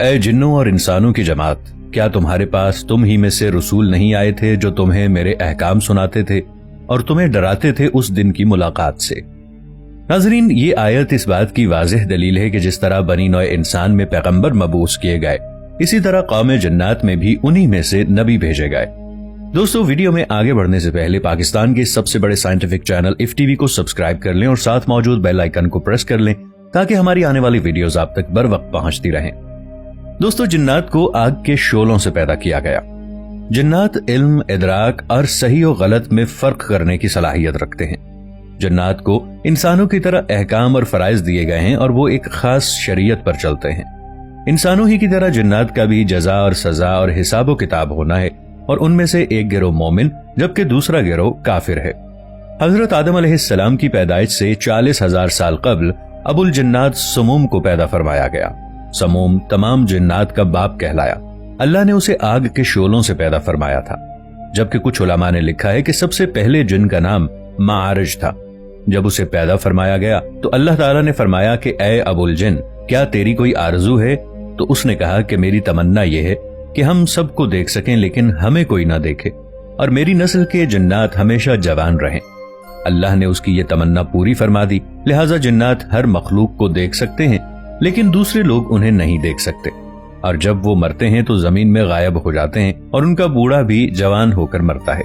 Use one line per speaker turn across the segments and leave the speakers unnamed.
اے جنوں اور انسانوں کی جماعت، کیا تمہارے پاس تم ہی میں سے رسول نہیں آئے تھے جو تمہیں میرے احکام سناتے تھے اور تمہیں ڈراتے تھے اس دن کی ملاقات سے؟ ناظرین، یہ آیت اس بات کی واضح دلیل ہے کہ جس طرح بنی نوع انسان میں پیغمبر مبعوث کیے گئے، اسی طرح قوم جنات میں بھی انہی میں سے نبی بھیجے گئے۔ دوستو، ویڈیو میں آگے بڑھنے سے پہلے پاکستان کے سب سے بڑے scientific channel if T V کو سبسکرائب کر لیں اور ساتھ موجود بیل آئیکن کو پریس کر لیں تاکہ ہماری آنے والی ویڈیوز آپ تک بر وقت پہنچتی رہیں۔ دوستو، جنات کو آگ کے شعلوں سے پیدا کیا گیا۔ جنات علم، ادراک اور صحیح و غلط میں فرق کرنے کی صلاحیت رکھتے ہیں۔ جنات کو انسانوں کی طرح احکام اور فرائض دیے گئے ہیں اور وہ ایک خاص شریعت پر چلتے ہیں۔ انسانوں ہی کی طرح جنات کا بھی جزا اور سزا اور حساب و کتاب ہونا ہے، اور ان میں سے ایک گروہ مومن جبکہ دوسرا گروہ کافر ہے۔ حضرت آدم علیہ السلام کی پیدائش سے 40,000 سال قبل ابو الجنات سموم کو پیدا فرمایا گیا۔ سموم تمام جنات کا باپ کہلایا۔ اللہ نے اسے آگ کے شعلوں سے پیدا فرمایا تھا، جبکہ کچھ علماء نے لکھا ہے کہ سب سے پہلے جن کا نام معارج تھا۔ جب اسے پیدا فرمایا گیا تو اللہ تعالیٰ نے فرمایا کہ اے ابو الجن، کیا تیری کوئی آرزو ہے؟ تو اس نے کہا کہ میری تمنا یہ ہے کہ ہم سب کو دیکھ سکیں لیکن ہمیں کوئی نہ دیکھے، اور میری نسل کے جنات ہمیشہ جوان رہیں۔ اللہ نے اس کی یہ تمنا پوری فرما دی، لہٰذا جنات ہر مخلوق کو دیکھ سکتے ہیں لیکن دوسرے لوگ انہیں نہیں دیکھ سکتے، اور جب وہ مرتے ہیں تو زمین میں غائب ہو جاتے ہیں، اور ان کا بوڑھا بھی جوان ہو کر مرتا ہے،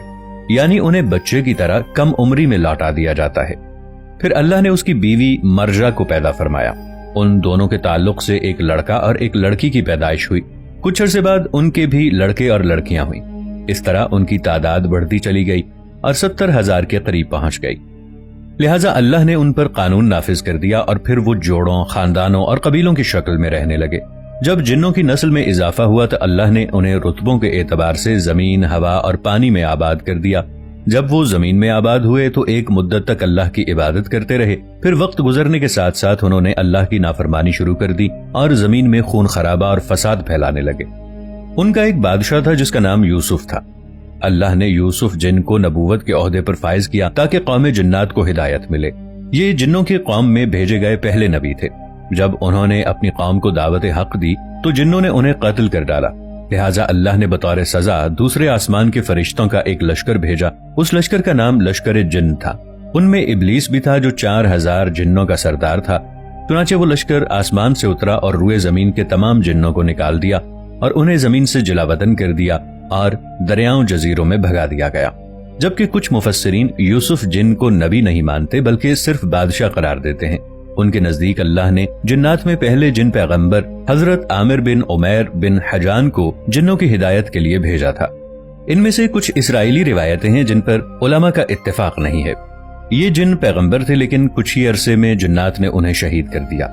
یعنی انہیں بچے کی طرح کم عمری میں لوٹا دیا جاتا ہے۔ پھر اللہ نے اس کی بیوی مرجا کو پیدا فرمایا۔ ان دونوں کے تعلق سے ایک لڑکا اور ایک لڑکی کی پیدائش ہوئی۔ کچھ عرصے بعد ان کے بھی لڑکے اور لڑکیاں ہوئیں۔ اس طرح ان کی تعداد بڑھتی چلی گئی اور 70,000 کے قریب پہنچ گئی۔ لہٰذا اللہ نے ان پر قانون نافذ کر دیا اور پھر وہ جوڑوں، خاندانوں اور قبیلوں کی شکل میں رہنے لگے۔ جب جنوں کی نسل میں اضافہ ہوا تو اللہ نے انہیں رتبوں کے اعتبار سے زمین، ہوا اور پانی میں آباد کر دیا۔ جب وہ زمین میں آباد ہوئے تو ایک مدت تک اللہ کی عبادت کرتے رہے، پھر وقت گزرنے کے ساتھ ساتھ انہوں نے اللہ کی نافرمانی شروع کر دی اور زمین میں خون خرابہ اور فساد پھیلانے لگے۔ ان کا ایک بادشاہ تھا جس کا نام یوسف تھا۔ اللہ نے یوسف جن کو نبوت کے عہدے پر فائز کیا تاکہ قوم جنات کو ہدایت ملے۔ یہ جنوں کی قوم میں بھیجے گئے پہلے نبی تھے۔ جب انہوں نے اپنی قوم کو دعوت حق دی تو جنوں نے انہیں قتل کر ڈالا، لہٰذا اللہ نے بطور سزا دوسرے آسمان کے فرشتوں کا ایک لشکر بھیجا۔ اس لشکر کا نام لشکر جن تھا۔ ان میں ابلیس بھی تھا جو 4,000 جنوں کا سردار تھا۔ چنانچہ وہ لشکر آسمان سے اترا اور روئے زمین کے تمام جنوں کو نکال دیا اور انہیں زمین سے جلا وطن کر دیا اور دریاؤں جزیروں میں بھگا دیا گیا۔ جبکہ کچھ مفسرین یوسف جن کو نبی نہیں مانتے بلکہ صرف بادشاہ قرار دیتے ہیں۔ ان کے نزدیک اللہ نے جنات میں پہلے جن پیغمبر حضرت عامر بن عمیر بن حجان کو جنوں کی ہدایت کے لیے بھیجا تھا۔ ان میں سے کچھ اسرائیلی روایتیں ہیں جن پر علماء کا اتفاق نہیں ہے۔ یہ جن پیغمبر تھے لیکن کچھ ہی عرصے میں جنات نے انہیں شہید کر دیا۔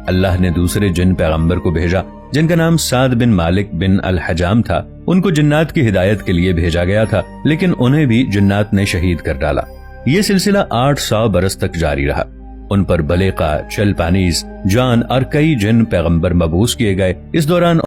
اللہ نے دوسرے جن پیغمبر کو بھیجا جن کا نام سعد بن مالک بن الحجام تھا۔ ان کو جنات کی ہدایت کے لیے بھیجا گیا تھا لیکن انہیں بھی جنات نے شہید کر ڈالا۔ یہ سلسلہ 800 برس تک جاری رہا۔ ان پر بلیقا، چل پانیز، جان اور کئی جن پیغمبر مبعوث کیے گئے۔ اس دوران